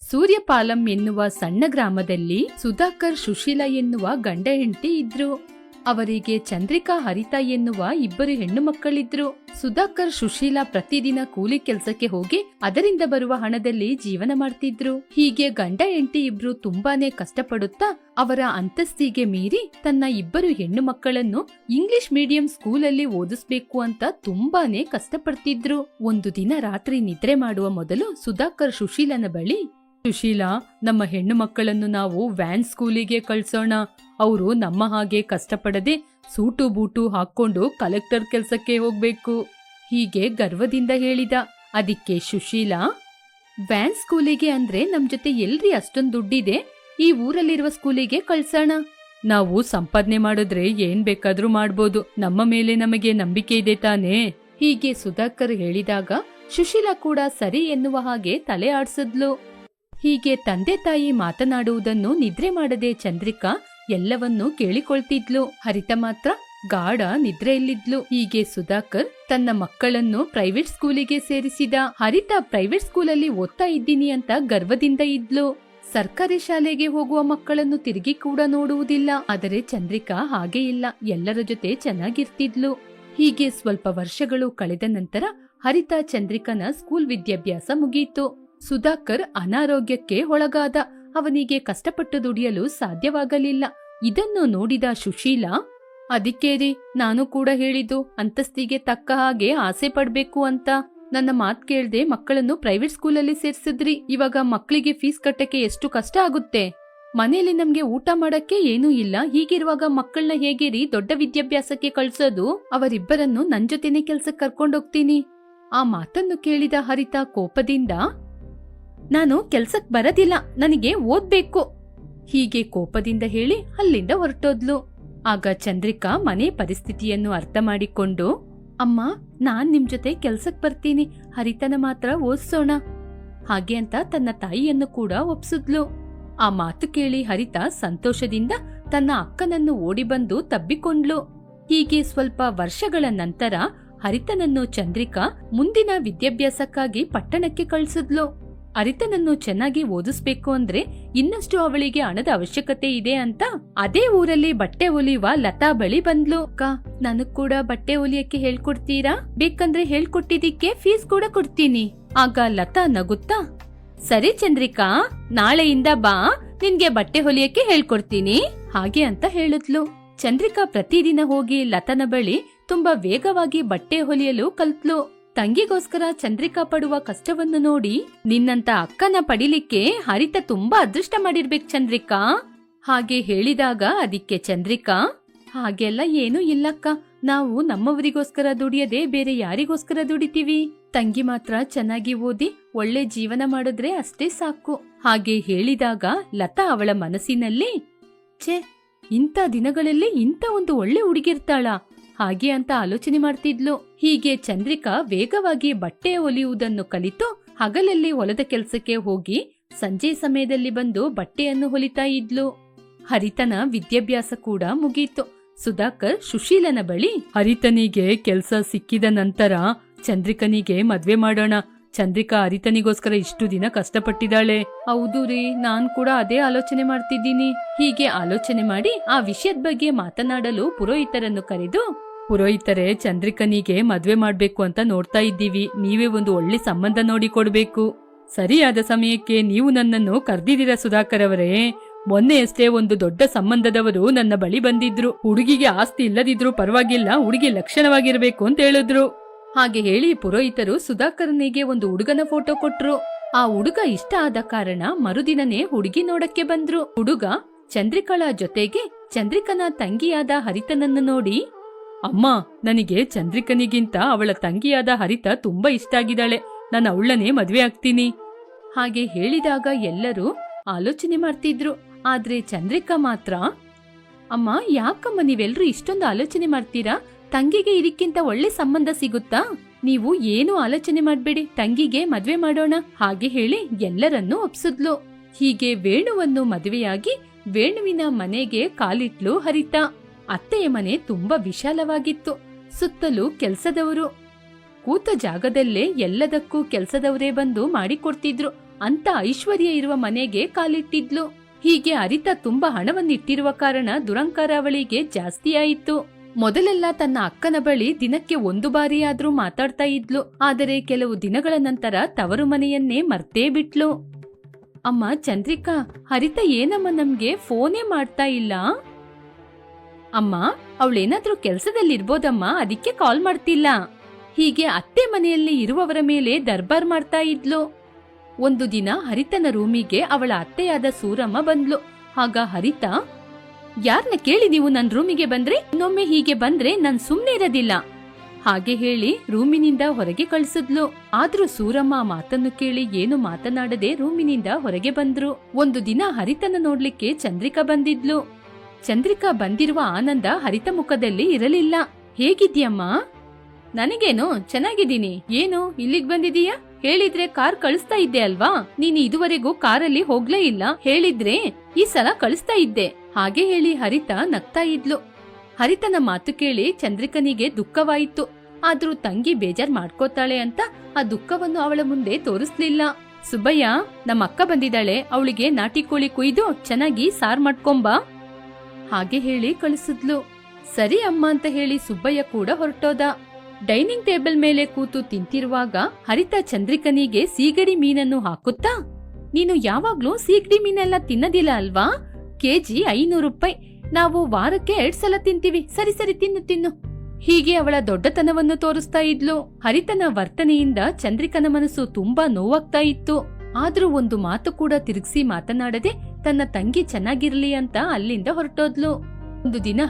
ಸೂರ್ಯಪಾಲಂ ಎನ್ನುವ ಸಣ್ಣ ಗ್ರಾಮದಲ್ಲಿ ಸುಧಾಕರ್ ಸುಶೀಲಾ ಎನ್ನುವ ಗಂಡ ಹೆಂಡತಿ ಇದ್ರು. ಅವರಿಗೆ ಚಂದ್ರಿಕಾ ಹರಿತಾ ಎನ್ನುವ ಇಬ್ಬರು ಹೆಣ್ಣು ಮಕ್ಕಳಿದ್ರು. ಸುಧಾಕರ್ ಸುಶೀಲಾ ಪ್ರತಿದಿನ ಕೂಲಿ ಕೆಲಸಕ್ಕೆ ಹೋಗಿ ಅದರಿಂದ ಬರುವ ಹಣದಲ್ಲಿ ಜೀವನ ಮಾಡ್ತಿದ್ರು. ಹೀಗೆ ಗಂಡ ಹೆಂಡತಿ ಇಬ್ರು ತುಂಬಾನೇ ಕಷ್ಟಪಡುತ್ತಾ ಅವರ ಅಂತಸ್ತಿಗೆ ಮೀರಿ ತನ್ನ ಇಬ್ಬರು ಹೆಣ್ಣು ಮಕ್ಕಳನ್ನು ಇಂಗ್ಲಿಷ್ ಮೀಡಿಯಂ ಸ್ಕೂಲಲ್ಲಿ ಓದಿಸ್ಬೇಕು ಅಂತ ತುಂಬಾನೇ ಕಷ್ಟಪಡ್ತಿದ್ರು. ಒಂದು ದಿನ ರಾತ್ರಿ ನಿದ್ರೆ ಮಾಡುವ ಮೊದಲು ಸುಧಾಕರ್ ಸುಶೀಲನ ಬಳಿ, ಸುಶೀಲಾ, ನಮ್ಮ ಹೆಣ್ಣು ಮಕ್ಕಳನ್ನು ನಾವು ವ್ಯಾನ್ ಸ್ಕೂಲಿಗೆ ಕಳ್ಸೋಣ. ಅವರು ನಮ್ಮ ಹಾಗೆ ಕಷ್ಟಪಡದೆ ಸೂಟು ಬೂಟು ಹಾಕೊಂಡು ಕಲೆಕ್ಟರ್ ಕೆಲ್ಸಕ್ಕೆ ಹೋಗ್ಬೇಕು, ಹೀಗೆ ಗರ್ವದಿಂದ ಹೇಳಿದ. ಅದಕ್ಕೆ ಸುಶೀಲಾ, ವ್ಯಾನ್ ಸ್ಕೂಲಿಗೆ ಅಂದ್ರೆ ನಮ್ ಜೊತೆ ಎಲ್ರಿ ಅಷ್ಟೊಂದು ದುಡ್ಡಿದೆ, ಈ ಊರಲ್ಲಿರುವ ಸ್ಕೂಲಿಗೆ ಕಳ್ಸೋಣ. ನಾವು ಸಂಪಾದನೆ ಮಾಡಿದ್ರೆ ಏನ್ ಬೇಕಾದ್ರೂ ಮಾಡ್ಬೋದು, ನಮ್ಮ ಮೇಲೆ ನಮಗೆ ನಂಬಿಕೆ ಇದೆ ತಾನೇ, ಹೀಗೆ ಸುಧಾಕರ್ ಹೇಳಿದಾಗ ಸುಶೀಲಾ ಕೂಡ ಸರಿ ಎನ್ನುವ ಹಾಗೆ ತಲೆ ಆಡ್ಸಿದ್ಲು. ಹೀಗೆ ತಂದೆ ತಾಯಿ ಮಾತನಾಡುವುದನ್ನು ನಿದ್ರೆ ಮಾಡದೆ ಚಂದ್ರಿಕಾ ಎಲ್ಲವನ್ನೂ ಕೇಳಿಕೊಳ್ತಿದ್ಲು. ಹರಿತ ಮಾತ್ರ ಗಾಢ ನಿದ್ರೆಯಲ್ಲಿದ್ಲು. ಹೀಗೆ ಸುಧಾಕರ್ ತನ್ನ ಮಕ್ಕಳನ್ನು ಪ್ರೈವೇಟ್ ಸ್ಕೂಲಿಗೆ ಸೇರಿಸಿದ. ಹರಿತ ಪ್ರೈವೇಟ್ ಸ್ಕೂಲಲ್ಲಿ ಓದ್ತಾ ಇದ್ದೀನಿ ಅಂತ ಗರ್ವದಿಂದ ಇದ್ಲು. ಸರ್ಕಾರಿ ಶಾಲೆಗೆ ಹೋಗುವ ಮಕ್ಕಳನ್ನು ತಿರುಗಿ ಕೂಡ ನೋಡುವುದಿಲ್ಲ. ಆದರೆ ಚಂದ್ರಿಕಾ ಹಾಗೆ ಇಲ್ಲ, ಎಲ್ಲರ ಜೊತೆ ಚೆನ್ನಾಗಿರ್ತಿದ್ಲು. ಹೀಗೆ ಸ್ವಲ್ಪ ವರ್ಷಗಳು ಕಳೆದ ನಂತರ ಹರಿತ ಚಂದ್ರಿಕನ ಸ್ಕೂಲ್ ವಿದ್ಯಾಭ್ಯಾಸ ಮುಗಿಯಿತು. ಸುಧಾಕರ್ ಅನಾರೋಗ್ಯಕ್ಕೆ ಒಳಗಾದ. ಅವನಿಗೆ ಕಷ್ಟಪಟ್ಟು ದುಡಿಯಲು ಸಾಧ್ಯವಾಗಲಿಲ್ಲ. ಇದನ್ನು ನೋಡಿದ ಸುಶೀಲಾ, ಅದಕ್ಕೆ ರೀ ನಾನು ಕೂಡ ಹೇಳಿದ್ದು ಅಂತಸ್ತಿಗೆ ತಕ್ಕ ಹಾಗೆ ಆಸೆ ಪಡ್ಬೇಕು ಅಂತ. ನನ್ನ ಮಾತ್ ಕೇಳ್ದೆ ಮಕ್ಕಳನ್ನು ಪ್ರೈವೇಟ್ ಸ್ಕೂಲಲ್ಲಿ ಸೇರ್ಸಿದ್ರಿ. ಇವಾಗ ಮಕ್ಕಳಿಗೆ ಫೀಸ್ ಕಟ್ಟಕ್ಕೆ ಎಷ್ಟು ಕಷ್ಟ ಆಗುತ್ತೆ. ಮನೇಲಿ ನಮ್ಗೆ ಊಟ ಮಾಡಕ್ಕೆ ಏನೂ ಇಲ್ಲ. ಹೀಗಿರುವಾಗ ಮಕ್ಕಳನ್ನ ಹೇಗೆ ರೀ ದೊಡ್ಡ ವಿದ್ಯಾಭ್ಯಾಸಕ್ಕೆ ಕಳ್ಸೋದು? ಅವರಿಬ್ಬರನ್ನು ನನ್ ಜೊತೆನೆ ಕೆಲ್ಸಕ್ಕೆ ಕರ್ಕೊಂಡೋಗ್ತೀನಿ. ಆ ಮಾತನ್ನು ಕೇಳಿದ ಹರಿತ ಕೋಪದಿಂದ, ನಾನು ಕೆಲ್ಸಕ್ ಬರದಿಲ್ಲ, ನನಗೆ ಓದ್ಬೇಕು, ಹೀಗೆ ಕೋಪದಿಂದ ಹೇಳಿ ಅಲ್ಲಿಂದ ಹೊರಟೋದ್ಲು. ಆಗ ಚಂದ್ರಿಕಾ ಮನೆ ಪರಿಸ್ಥಿತಿಯನ್ನು ಅರ್ಥ ಮಾಡಿಕೊಂಡು, ಅಮ್ಮ, ನಾನ್ ನಿಮ್ ಜೊತೆ ಕೆಲ್ಸಕ್ ಬರ್ತೀನಿ, ಹರಿತನ ಮಾತ್ರ ಓದ್ಸೋಣ, ಹಾಗೆ ಅಂತ ತನ್ನ ತಾಯಿಯನ್ನು ಕೂಡ ಒಪ್ಸಿದ್ಲು. ಆ ಮಾತು ಕೇಳಿ ಹರಿತ ಸಂತೋಷದಿಂದ ತನ್ನ ಅಕ್ಕನನ್ನು ಓಡಿ ಬಂದು ತಬ್ಬಿಕೊಂಡ್ಲು. ಹೀಗೆ ಸ್ವಲ್ಪ ವರ್ಷಗಳ ನಂತರ ಹರಿತನನ್ನು ಚಂದ್ರಿಕಾ ಮುಂದಿನ ವಿದ್ಯಾಭ್ಯಾಸಕ್ಕಾಗಿ ಪಟ್ಟಣಕ್ಕೆ ಕಳಿಸಿದ್ಲು. ಹರಿತನನ್ನು ಚೆನ್ನಾಗಿ ಓದಿಸ್ಬೇಕು ಅಂದ್ರೆ ಇನ್ನಷ್ಟು ಅವಳಿಗೆ ಹಣದ ಅವಶ್ಯಕತೆ ಇದೆ ಅಂತ ಅದೇ ಊರಲ್ಲಿ ಬಟ್ಟೆ ಹೊಲಿಯುವ ಲತಾ ಬಳಿ ಬಂದ್ಲು. ಅಕ್ಕ, ನನಗ್ ಕೂಡ ಬಟ್ಟೆ ಹೊಲಿಯಕ್ಕೆ ಹೇಳ್ಕೊಡ್ತೀರಾ? ಬೇಕಂದ್ರೆ ಹೇಳ್ಕೊಟ್ಟಿದ್ದಕ್ಕೆ ಫೀಸ್ ಕೂಡ ಕೊಡ್ತೀನಿ. ಆಗ ಲತಾ ನಗುತ್ತಾ, ಸರಿ ಚಂದ್ರಿಕಾ, ನಾಳೆಯಿಂದ ಬಾ, ನಿನ್ಗೆ ಬಟ್ಟೆ ಹೊಲಿಯಕ್ಕೆ ಹೇಳ್ಕೊಡ್ತೀನಿ, ಹಾಗೆ ಅಂತ ಹೇಳಿದ್ಲು. ಚಂದ್ರಿಕಾ ಪ್ರತಿದಿನ ಹೋಗಿ ಲತನ ಬಳಿ ತುಂಬಾ ವೇಗವಾಗಿ ಬಟ್ಟೆ ಹೊಲಿಯಲು ಕಲ್ತ್ಲು. ತಂಗಿಗೋಸ್ಕರ ಚಂದ್ರಿಕಾ ಪಡುವ ಕಷ್ಟವನ್ನು ನೋಡಿ, ನಿನ್ನಂತ ಅಕ್ಕನ ಪಡಿಲಿಕ್ಕೆ ಹರಿತ ತುಂಬಾ ಅದೃಷ್ಟ ಮಾಡಿರ್ಬೇಕು ಚಂದ್ರಿಕಾ, ಹಾಗೆ ಹೇಳಿದಾಗ ಅದಕ್ಕೆ ಚಂದ್ರಿಕಾ, ಹಾಗೆಲ್ಲ ಏನೂ ಇಲ್ಲಕ್ಕ, ನಾವು ನಮ್ಮವರಿಗೋಸ್ಕರ ದುಡಿಯದೆ ಬೇರೆ ಯಾರಿಗೋಸ್ಕರ ದುಡಿತೀವಿ. ತಂಗಿ ಮಾತ್ರ ಚೆನ್ನಾಗಿ ಓದಿ ಒಳ್ಳೆ ಜೀವನ ಮಾಡಿದ್ರೆ ಅಷ್ಟೇ ಸಾಕು. ಹಾಗೆ ಹೇಳಿದಾಗ ಲತಾ ಅವಳ ಮನಸ್ಸಿನಲ್ಲಿ, ಛೇ, ಇಂಥ ದಿನಗಳಲ್ಲಿ ಇಂಥ ಒಂದು ಒಳ್ಳೆ ಹುಡುಗಿರ್ತಾಳ, ಹಾಗೆ ಅಂತ ಆಲೋಚನೆ ಮಾಡ್ತಿದ್ಲು. ಹೀಗೆ ಚಂದ್ರಿಕಾ ವೇಗವಾಗಿ ಬಟ್ಟೆ ಹೊಲಿಯುವುದನ್ನು ಕಲಿತು ಹಗಲಲ್ಲಿ ಹೊಲದ ಕೆಲಸಕ್ಕೆ ಹೋಗಿ ಸಂಜೆ ಸಮಯದಲ್ಲಿ ಬಂದು ಬಟ್ಟೆಯನ್ನು ಹೊಲಿತಾ ಇದ್ಲು. ಹರಿತನ ವಿದ್ಯಾಭ್ಯಾಸ ಕೂಡ ಮುಗೀತು. ಸುಧಾಕರ್ ಸುಶೀಲನ ಬಳಿ, ಹರಿತನಿಗೆ ಕೆಲ್ಸ ಸಿಕ್ಕಿದ ನಂತರ ಚಂದ್ರಿಕನಿಗೆ ಮದ್ವೆ ಮಾಡೋಣ. ಚಂದ್ರಿಕಾ ಹರಿತನಿಗೋಸ್ಕರ ಇಷ್ಟು ದಿನ ಕಷ್ಟಪಟ್ಟಿದ್ದಾಳೆ. ಹೌದು ರೀ, ನಾನ್ ಕೂಡ ಅದೇ ಆಲೋಚನೆ ಮಾಡ್ತಿದ್ದೀನಿ. ಹೀಗೆ ಆಲೋಚನೆ ಮಾಡಿ ಆ ವಿಷಯದ ಬಗ್ಗೆ ಮಾತನಾಡಲು ಪುರೋಹಿತರನ್ನು ಕರೆದು, ಪುರೋಹಿತರೆ, ಚಂದ್ರಿಕನಿಗೆ ಮದ್ವೆ ಮಾಡ್ಬೇಕು ಅಂತ ನೋಡ್ತಾ ಇದ್ದೀವಿ, ನೀವೇ ಒಂದು ಒಳ್ಳೆ ಸಂಬಂಧ ನೋಡಿ ಕೊಡ್ಬೇಕು. ಸರಿಯಾದ ಸಮಯಕ್ಕೆ ನೀವು ನನ್ನನ್ನು ಕರ್ದಿದ್ದೀರಾ ಸುಧಾಕರ್ ಅವರೇ. ಮೊನ್ನೆಯಷ್ಟೇ ಒಂದು ದೊಡ್ಡ ಸಂಬಂಧದವರು ನನ್ನ ಬಳಿ ಬಂದಿದ್ರು. ಹುಡುಗಿಗೆ ಆಸ್ತಿ ಇಲ್ಲದಿದ್ರು ಪರವಾಗಿಲ್ಲ, ಹುಡುಗಿ ಲಕ್ಷಣವಾಗಿರ್ಬೇಕು ಅಂತ ಹೇಳಿದ್ರು. ಹಾಗೆ ಹೇಳಿ ಪುರೋಹಿತರು ಸುಧಾಕರನಿಗೆ ಒಂದು ಹುಡುಗನ ಫೋಟೋ ಕೊಟ್ರು. ಆ ಹುಡುಗ ಇಷ್ಟ ಆದ ಕಾರಣ ಮರುದಿನನೇ ಹುಡುಗಿ ನೋಡಕ್ಕೆ ಬಂದ್ರು. ಹುಡುಗ ಚಂದ್ರಿಕಳ ಜೊತೆಗೆ ಚಂದ್ರಿಕನ ತಂಗಿಯಾದ ಹರಿತನನ್ನು ನೋಡಿ, ಅಮ್ಮ, ನನಗೆ ಚಂದ್ರಿಕನಿಗಿಂತ ಅವಳ ತಂಗಿಯಾದ ಹರಿತ ತುಂಬಾ ಇಷ್ಟ ಆಗಿದ್ದಾಳೆ, ನಾನು ಅವಳನ್ನೇ ಮದ್ವೆ ಆಗ್ತೀನಿ, ಹಾಗೆ ಹೇಳಿದಾಗ ಎಲ್ಲರೂ ಆಲೋಚನೆ ಮಾಡ್ತಿದ್ರು. ಆದ್ರೆ ಚಂದ್ರಿಕಾ ಮಾತ್ರ, ಅಮ್ಮ, ಯಾಕಮ್ಮ ನೀವೆಲ್ರೂ ಇಷ್ಟೊಂದು ಆಲೋಚನೆ ಮಾಡ್ತೀರಾ? ತಂಗಿಗೆ ಇದಕ್ಕಿಂತ ಒಳ್ಳೆ ಸಂಬಂಧ ಸಿಗುತ್ತಾ? ನೀವು ಏನು ಆಲೋಚನೆ ಮಾಡ್ಬೇಡಿ, ತಂಗಿಗೆ ಮದ್ವೆ ಮಾಡೋಣ, ಹಾಗೆ ಹೇಳಿ ಎಲ್ಲರನ್ನೂ ಒಪ್ಸಿದ್ಲು. ಹೀಗೆ ವೇಣುವನ್ನು ಮದುವೆಯಾಗಿ ವೇಣುವಿನ ಮನೆಗೆ ಕಾಲಿಟ್ಲು ಹರಿತ. ಅತ್ತೆಯ ಮನೆ ತುಂಬಾ ವಿಶಾಲವಾಗಿತ್ತು. ಸುತ್ತಲೂ ಕೆಲಸದವರು. ಕೂತ ಜಾಗದಲ್ಲೇ ಎಲ್ಲದಕ್ಕೂ ಕೆಲಸದವರೇ ಬಂದು ಮಾಡಿಕೊಡ್ತಿದ್ರು. ಅಂತ ಐಶ್ವರ್ಯ ಇರುವ ಮನೆಗೆ ಕಾಲಿಟ್ಟಿದ್ಲು. ಹೀಗೆ ಹರಿತಾ ತುಂಬಾ ಹಣವನ್ನಿಟ್ಟಿರುವ ಕಾರಣ ದುರಂಕಾರ ಅವಳಿಗೆ ಜಾಸ್ತಿ ಆಯಿತು. ಮೊದಲೆಲ್ಲ ತನ್ನ ಅಕ್ಕನ ಬಳಿ ದಿನಕ್ಕೆ 1 ಬಾರಿಯಾದ್ರೂ ಮಾತಾಡ್ತಾ ಇದ್ಲು. ಆದರೆ ಕೆಲವು ದಿನಗಳ ನಂತರ ತವರು ಮನೆಯನ್ನೇ ಮರ್ತೇ ಬಿಟ್ಲು. ಅಮ್ಮ ಚಂದ್ರಿಕಾ, ಹರಿತಾ ಏನಮ್ಮ ನಮ್ಗೆ ಫೋನೇ ಮಾಡ್ತಾ ಇಲ್ಲ? ಅಮ್ಮ, ಅವಳೇನಾದ್ರೂ ಕೆಲ್ಸದಲ್ಲಿರ್ಬೋದಮ್ಮ, ಅದಕ್ಕೆ ಕಾಲ್ ಮಾಡ್ತಿಲ್ಲ. ಹೀಗೆ ಅತ್ತೆ ಮನೆಯಲ್ಲಿ ಇರುವವರ ಮೇಲೆ ದರ್ಬಾರ್ ಮಾಡ್ತಾ ಇದ್ಲು. ಒಂದು ದಿನ ಹರಿತನ ರೂಮಿಗೆ ಅವಳ ಅತ್ತೆಯಾದ ಸೂರಮ್ಮ ಬಂದ್ಲು. ಆಗ ಹರಿತಾ, ಯಾರನ್ನ ಕೇಳಿ ನೀವು ನನ್ ರೂಮಿಗೆ ಬಂದ್ರೆ? ಇನ್ನೊಮ್ಮೆ ಹೀಗೆ ಬಂದ್ರೆ ನಾನ್ ಸುಮ್ನೆ ಇರೋದಿಲ್ಲ ಹಾಗೆ ಹೇಳಿ ರೂಮಿನಿಂದ ಹೊರಗೆ ಕಳಿಸಿದ್ಲು. ಆದ್ರೂ ಸೂರಮ್ಮ ಆ ಮಾತನ್ನು ಕೇಳಿ ಏನು ಮಾತನಾಡದೆ ರೂಮಿನಿಂದ ಹೊರಗೆ ಬಂದ್ರು. ಒಂದು ದಿನ ಹರಿತನ ನೋಡ್ಲಿಕ್ಕೆ ಚಂದ್ರಿಕಾ ಬಂದಿದ್ಲು. ಚಂದ್ರಿಕಾ ಬಂದಿರುವ ಆನಂದ ಹರಿತ ಮುಖದಲ್ಲಿ ಇರಲಿಲ್ಲ. ಹೇಗಿದ್ಯಮ್ಮ? ನನಗೇನು, ಚೆನ್ನಾಗಿದ್ದೀನಿ. ಏನು ಇಲ್ಲಿಗ್ ಬಂದಿದೀಯಾ? ಹೇಳಿದ್ರೆ ಕಾರ್ ಕಳಿಸ್ತಾ ಇದ್ದೆ ಅಲ್ವಾ? ನೀನು ಇದುವರೆಗೂ ಕಾರಲ್ಲಿ ಹೋಗ್ಲೇ ಇಲ್ಲ. ಹೇಳಿದ್ರೆ ಈ ಸಲ ಕಳಿಸ್ತಾ ಇದ್ದೆ ಹಾಗೆ ಹೇಳಿ ಹರಿತಾ ನಗ್ತಾ ಇದ್ಲು. ಹರಿತನ ಮಾತು ಕೇಳಿ ಚಂದ್ರಿಕನಿಗೆ ದುಃಖವಾಯಿತು. ಆದ್ರೂ ತಂಗಿ ಬೇಜಾರ್ ಮಾಡ್ಕೋತಾಳೆ ಅಂತ ಆ ದುಃಖವನ್ನು ಅವಳ ಮುಂದೆ ತೋರಿಸ್ಲಿಲ್ಲ. ಸುಬ್ಬಯ್ಯ, ನಮ್ಮ ಅಕ್ಕ ಬಂದಿದ್ದಾಳೆ, ಅವಳಿಗೆ ನಾಟಿ ಕೋಳಿ ಕುಯ್ದು ಚೆನ್ನಾಗಿ ಸಾರ್ ಮಾಡ್ಕೊಂಬಾ ಹಾಗೆ ಹೇಳಿ ಕಳಿಸಿದ್ಲು. ಸರಿ ಅಮ್ಮ ಅಂತ ಹೇಳಿ ಸುಬ್ಬಯ್ಯ ಕೂಡ ಹೊರಟೋದ. ಡೈನಿಂಗ್ ಟೇಬಲ್ ಮೇಲೆ ಕೂತು ತಿಂತಿರುವಾಗ ಹರಿತಾ ಚಂದ್ರಿಕನಿಗೆ ಸೀಗಡಿ ಮೀನನ್ನು ಹಾಕುತ್ತಾ, ನೀನು ಯಾವಾಗ್ಲೂ ಸೀಗಡಿ ಮೀನೆಲ್ಲ ತಿನ್ನದಿಲ್ಲ ಅಲ್ವಾ? ಕೆಜಿ 500 ರೂಪಾಯಿ. ನಾವು ವಾರಕ್ಕೆ 2 ಸಲ ತಿಂತೀವಿ. ಸರಿ ಸರಿ ತಿನ್ನು ತಿನ್ನು ಹೀಗೆ ಅವಳ ದೊಡ್ಡತನವನ್ನು ತೋರಿಸ್ತಾ ಇದ್ಲು. ಹರಿತನ ವರ್ತನೆಯಿಂದ ಚಂದ್ರಿಕನ ಮನಸ್ಸು ತುಂಬಾ ನೋವಾಗ್ತಾ ಇತ್ತು. ಆದ್ರೂ ಒಂದು ಮಾತು ಕೂಡ ತಿರುಗಿಸಿ ಮಾತನಾಡದೆ ತನ್ನ ತಂಗಿ ಚೆನ್ನಾಗಿರ್ಲಿ ಅಂತ ಅಲ್ಲಿಂದ ಹೊರಟೋದ್ಲು. ಒಂದು ದಿನ